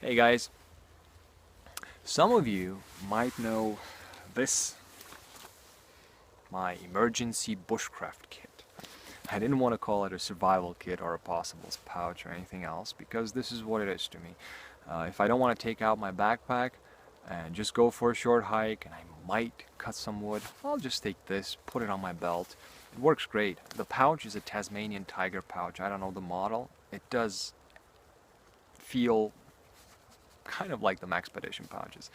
Hey guys, some of you might know this, my emergency bushcraft kit. I didn't want to call it a survival kit or a possibles pouch or anything else because this is what it is to me. If I don't want to take out my backpack and just go for a short hike and I might cut some wood, I'll just take this, put it on my belt. It works great. The pouch is a Tasmanian tiger pouch. I don't know the model. It does feel kind of like the Maxpedition pouches.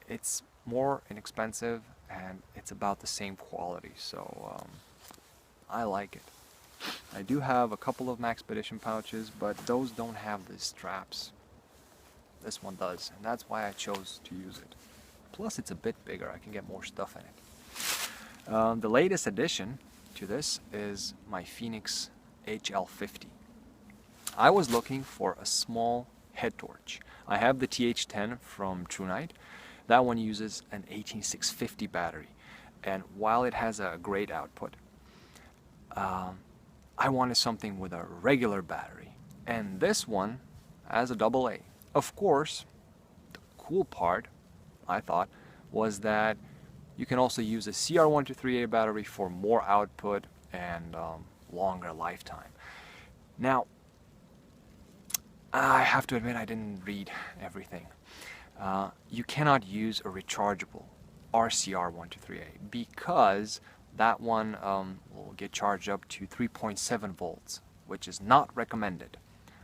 It's more inexpensive and it's about the same quality, so I like it. I do have a couple of Maxpedition pouches, but those don't have the straps. This one does, and that's why I chose to use it. Plus it's a bit bigger, I can get more stuff in it. The latest addition to this is my Fenix HL50. I was looking for a small head torch. I have the TH10 from TrueNight. That one uses an 18650 battery, and while it has a great output, I wanted something with a regular battery, and this one has a AA. Of course, the cool part, I thought, was that you can also use a CR123A battery for more output and longer lifetime. Now, I have to admit I didn't read everything. You cannot use a rechargeable RCR123A because that one will get charged up to 3.7 volts, which is not recommended.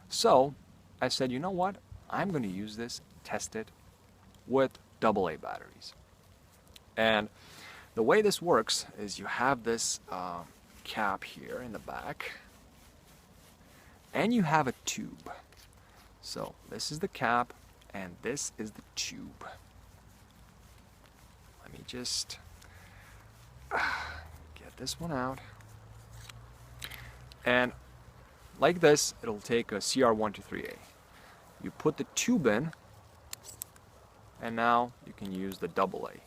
So I said, you know what? I'm going to use this, test it with AA batteries. And the way this works is you have this cap here in the back, and you have a tube. So this is the cap, and this is the tube. Let me just get this one out. And like this, it'll take a CR123A. You put the tube in, and now you can use the AA.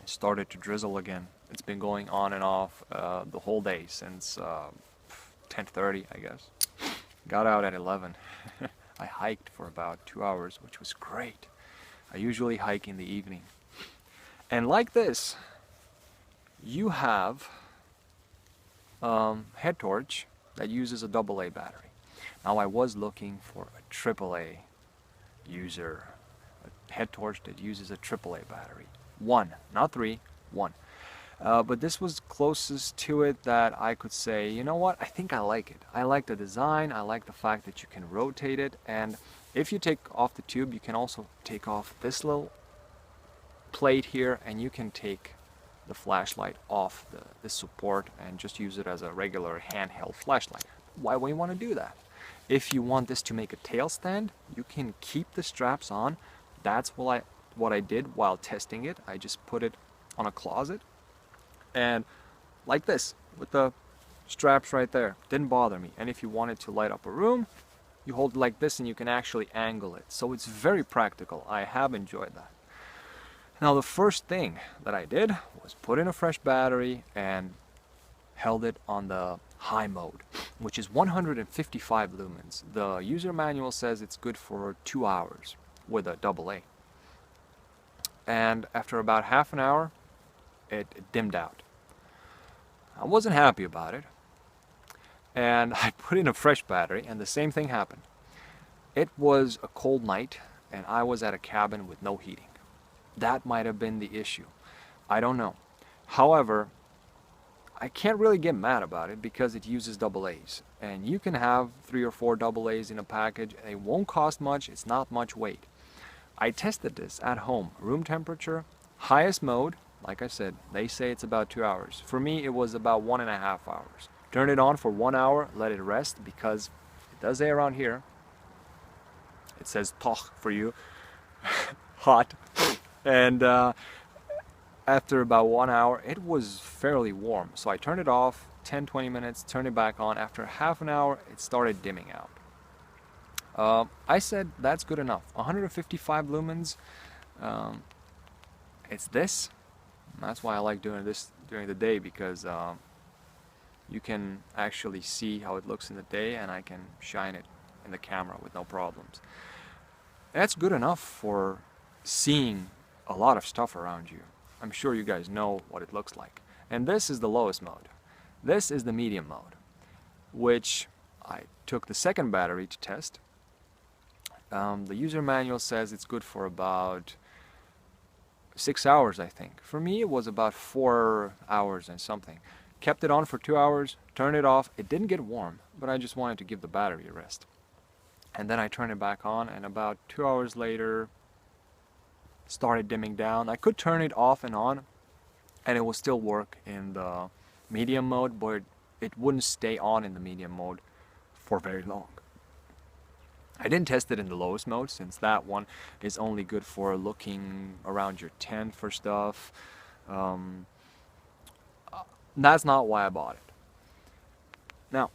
It started to drizzle again. It's been going on and off the whole day since 10:30, I guess. Got out at 11. I hiked for about 2 hours, which was great. I usually hike in the evening. And like this, you have head torch that uses a AA battery. Now I was looking for a AAA user, a head torch that uses a AAA battery. One, not three, one. But this was closest to it that I could say, you know what, I think I like it. I like the design, I like the fact that you can rotate it, and if you take off the tube, you can also take off this little plate here, and you can take the flashlight off the support and just use it as a regular handheld flashlight. Why would you want to do that? If you want this to make a tail stand, you can keep the straps on. That's what I did while testing it. I just put it on a closet, and like this, with the straps right there, didn't bother me. And if you wanted to light up a room, you hold it like this and you can actually angle it. So it's very practical. I have enjoyed that. Now the first thing that I did was put in a fresh battery and held it on the high mode, which is 155 lumens. The user manual says it's good for 2 hours with a AA. And after about half an hour, it dimmed out. I wasn't happy about it, and I put in a fresh battery, and the same thing happened. It was a cold night, and I was at a cabin with no heating. That might have been the issue. I don't know. However, I can't really get mad about it because it uses AA's, and you can have 3 or 4 AA's in a package, and it won't cost much. It's not much weight. I tested this at home, room temperature, highest mode. Like I said, they say it's about 2 hours. For me, it was about 1.5 hours. Turn it on for 1 hour, let it rest, because it does say around here, it says toch for you, hot. And after about 1 hour, it was fairly warm. So I turned it off, 10-20 minutes, turned it back on. After half an hour, it started dimming out. I said that's good enough. 155 lumens. It's this. That's why I like doing this during the day, because You can actually see how it looks in the day, and I can shine it in the camera with no problems. That's good enough for seeing a lot of stuff around you. I'm sure you guys know what it looks like. And this is the lowest mode. This is the medium mode, which I took the second battery to test. The user manual says it's good for about 6 hours, I think. For me, it was about 4 hours and something. Kept it on for 2 hours, turned it off. It didn't get warm, but I just wanted to give the battery a rest. And then I turned it back on, and about 2 hours later, started dimming down. I could turn it off and on, and it will still work in the medium mode, but it wouldn't stay on in the medium mode for very long. I didn't test it in the lowest mode, since that one is only good for looking around your tent for stuff. That's not why I bought it. Now,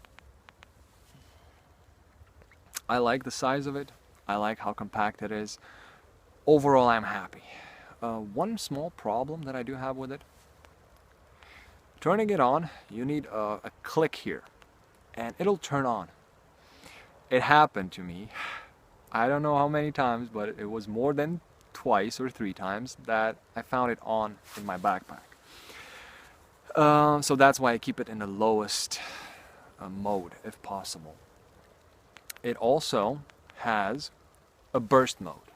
I like the size of it. I like how compact it is. Overall, I'm happy. One small problem that I do have with it: turning it on, you need a click here, and it'll turn on. It happened to me, I don't know how many times, but it was more than twice or 3 times that I found it on in my backpack. So that's why I keep it in the lowest mode, if possible. It also has a burst mode.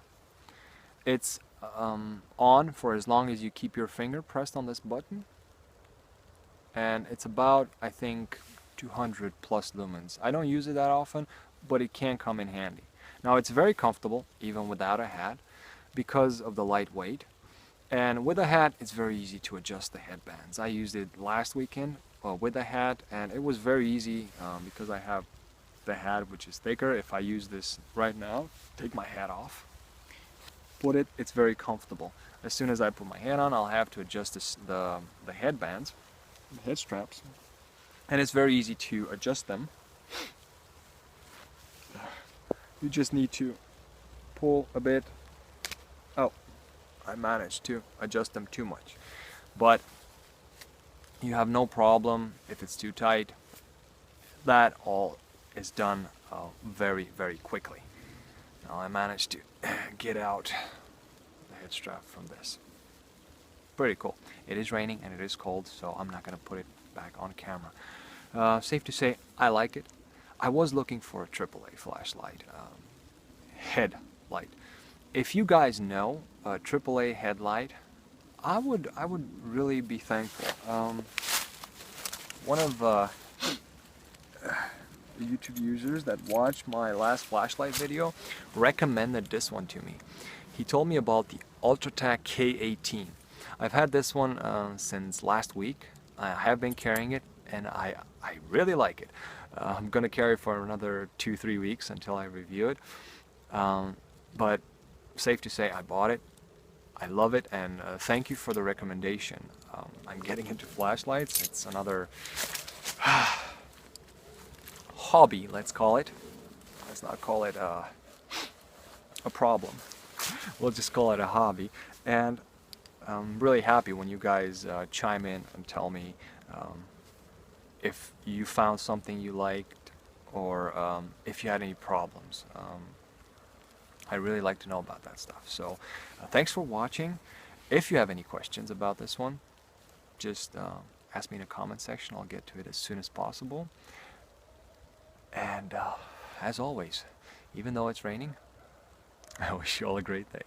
It's on for as long as you keep your finger pressed on this button, and it's about, I think, 200 plus lumens. I don't use it that often, but it can come in handy. Now, it's very comfortable even without a hat because of the lightweight, and with a hat it's very easy to adjust the headbands. I used it last weekend with a hat, and it was very easy because I have the hat which is thicker. If I use this right now, take my hat off, put it, it's very comfortable. As soon as I put my hat on, I'll have to adjust the headbands, the head straps, and it's very easy to adjust them. You just need to pull a bit. Oh, I managed to adjust them too much, but you have no problem if it's too tight. That all is done very, very quickly. Now I managed to get out the head strap from this. Pretty cool. It is raining and it is cold, so I'm not going to put it back on camera. Safe to say, I like it. I was looking for a AAA flashlight, headlight. If you guys know a AAA headlight, I would really be thankful. One of the YouTube users that watched my last flashlight video recommended this one to me. He told me about the Ultratech K18. I've had this one since last week. I have been carrying it, and I really like it. I'm gonna carry it for another 2-3 weeks until I review it. But safe to say, I bought it. I love it, and thank you for the recommendation. I'm getting into flashlights. It's another hobby, let's call it. Let's not call it a problem. We'll just call it a hobby. And I'm really happy when you guys chime in and tell me if you found something you liked, or if you had any problems. I really like to know about that stuff. So thanks for watching. If you have any questions about this one, just ask me in the comment section. I'll get to it as soon as possible. And as always, even though it's raining, I wish you all a great day.